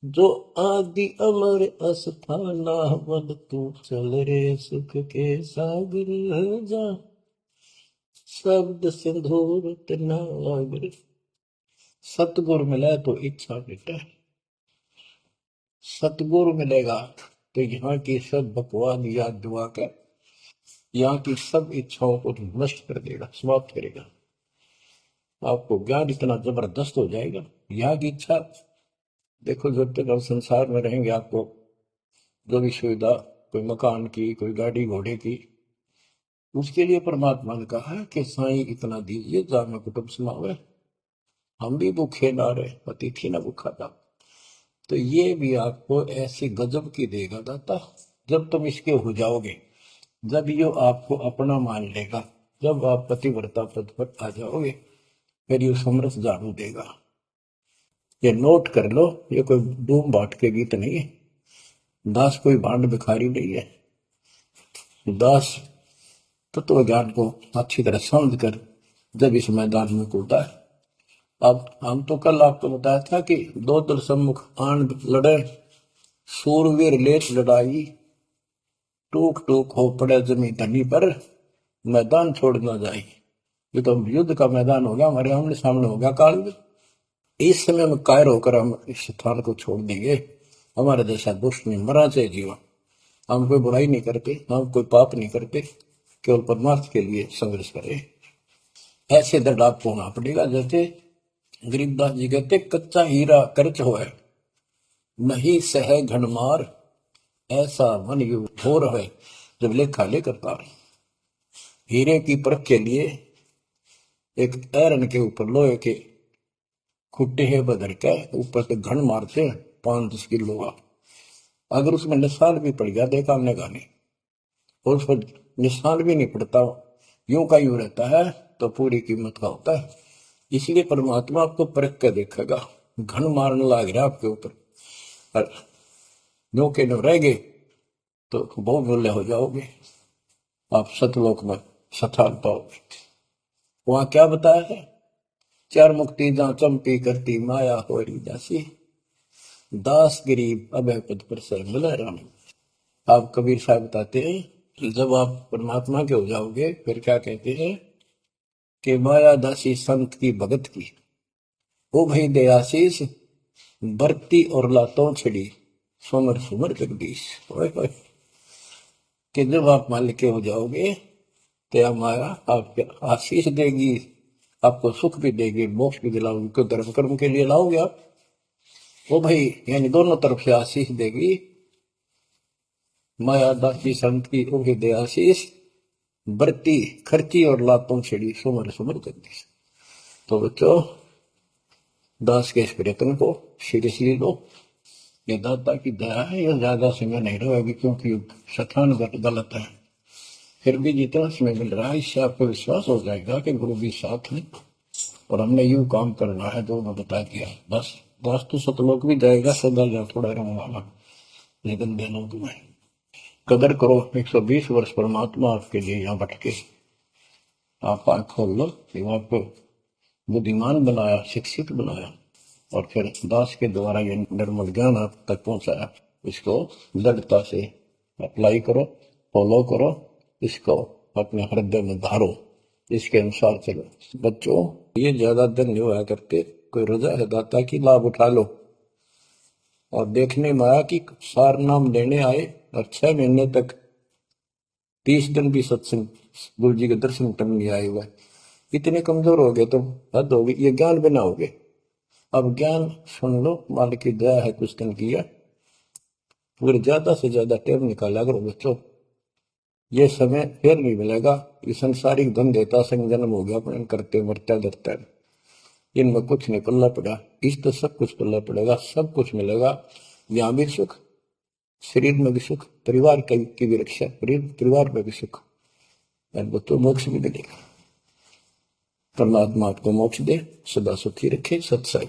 जो आदि अमर अस्थाना, मन तू चल रे सुख के सागर जा, शब्द सिंधुर नागर। सतगुर मिले तो इच्छा मिटे, सतगुरु मिलेगा तो यहाँ की सब बकवाद याद दुआ कर यहाँ की सब इच्छाओं को नष्ट कर देगा, समाप्त करेगा। आपको ज्ञान इतना जबरदस्त हो जाएगा। यहाँ की इच्छा देखो, जब तक हम संसार में रहेंगे आपको जो भी सुविधा, कोई मकान की, कोई गाड़ी घोड़े की, उसके लिए परमात्मा ने कहा है कि साईं इतना दीजिए जा में कुटुंब समावे, हम भी भूखे ना रहे, अतिथि ना भूखा था। तो ये भी आपको ऐसी गजब की देगा दाता, जब तुम इसके हो जाओगे, जब ये आपको अपना मान लेगा, जब आप पतिव्रता पद पर आ जाओगे, फिर ये समरस झाड़ू देगा। ये नोट कर लो, ये कोई डूम बाट के गीत नहीं है, दास कोई भांड भिखारी नहीं है। दास तत्व ज्ञान को अच्छी तरह समझ कर जब इस मैदान में कूदा है। अब हम तो कल आपको बताया था कि 2 दल सम्मुख आन लड़े, सूरवीर लेत लड़ाई, टूक टूक हो पड़े जमी धनी पर, मैदान छोड़ ना जाए। ये तो युद्ध का मैदान हो गया, हमारे आमने सामने हो गया काल में। इस समय में कायर होकर हम इस स्थान को छोड़ देंगे। हमारे जैसा दुष्ट नहीं मरा चाहे जीवन, हम कोई बुराई नहीं करते, हम कोई पाप नहीं करते, केवल परमार्थ के लिए संघर्ष करें। ऐसे दृढ़ आपको होना पड़ेगा। जैसे गरीबदास जी कहते, कच्चा हीरा कर्च होए, नहीं सह घनमार, ऐसा मन यु घोर है जब लेखा लेकर तार। हीरे की परख के लिए एक ऐरन के ऊपर लोहे के खुट्टे है बदर के ऊपर से घन मारते 5-10 किलो का। अगर उसमें निशान भी पड़ गया देखा हमने कहा नहीं, और उस पर निशान भी नहीं पड़ता, यूं का यूं रहता है, तो पूरी कीमत का होता है। इसलिए परमात्मा आपको परख के देखेगा। घन मारने लग रहा आपके ऊपर और यूं के नो रह गए तो बहुत मूल्य हो जाओगे, आप सतलोक में स्थान पाओगे। वहां क्या बताया है? चार मुक्ति जहां चंपी करती माया हो रही जासी, दास गरीब अभय पद पर सर मिला राम। आप कबीर साहब बताते हैं जब आप परमात्मा के हो जाओगे फिर क्या कहते हैं कि माया दासी संत की भगत की, ओ भाई दे आशीष बरती और लातों छड़ी सुमर सुमर जगदीश। ओए ओए, कि जब आप मालिक के हो जाओगे तो माया आपको आशीष देगी, आपको सुख भी देगी, मोक्ष भी दिलाओगी, क्यों धर्म कर्म के लिए लाओगे आप। वो भाई यानी दोनों तरफ से आशीष देगी। माया दासी संत की ओहे दे आशीष बरती खर्ची और लातों छिड़ी सुमर सुमर जगदीश। तो बच्चों दास के इस प्रयत्न को सीरियसली लो। ये दाता की दया है, ये ज्यादा समय नहीं रहेगी क्योंकि स्थान गलत है। फिर भी जितना समय मिल रहा है इससे आपको विश्वास हो जाएगा कि गुरु भी साथ है और हमने यूं काम करना है जो मैं बता दिया। बस वास्तु सतलोक भी जाएगा, सदा जा थोड़ा रहूंगा लेकिन दिनों में कदर करो। 120 वर्ष परमात्मा आपके लिए यहाँ भटके, आप आंख खोल लो। आपको बुद्धिमान बनाया, शिक्षित बनाया और फिर दास के द्वारा ये निर्मल ज्ञान आप तक पहुंचाया। इसको दृढ़ता से अप्लाई करो, फॉलो करो, इसको अपने हृदय में धारो, इसके अनुसार चलो। बच्चों ये ज्यादा दिन नहीं हुआ करते, कोई रजा है दाता की लाभ उठा लो। और देखने में आया कि सार नाम लेने आए और 6 महीने तक 30 दिन भी सत्संग गुरु जी के दर्शन करने नहीं आए हुए। इतने कमजोर हो गए तुम, हद हो गई। ये ज्ञान बनाओगे। अब ज्ञान सुन लो, मालिक की दया है कुछ दिन किया, फिर ज्यादा से ज्यादा टाइम निकाला करो बच्चों। ये समय फिर नहीं मिलेगा। ये संसारिक धन देता संग जन्म हो गया अपने करते मरता डरता, इनमें कुछ नहीं पल्ला पड़ा। इस तो सब कुछ पल्ला पड़ेगा, सब कुछ मिलेगा। यहाँ भी सुख, शरीर में भी सुख, परिवार की भी रक्षा, परिवार में भी सुख, बच्चों मोक्ष भी मिलेगा। परमात्मा आपको मोक्ष दे, सदा सुखी रखे। सत्संग।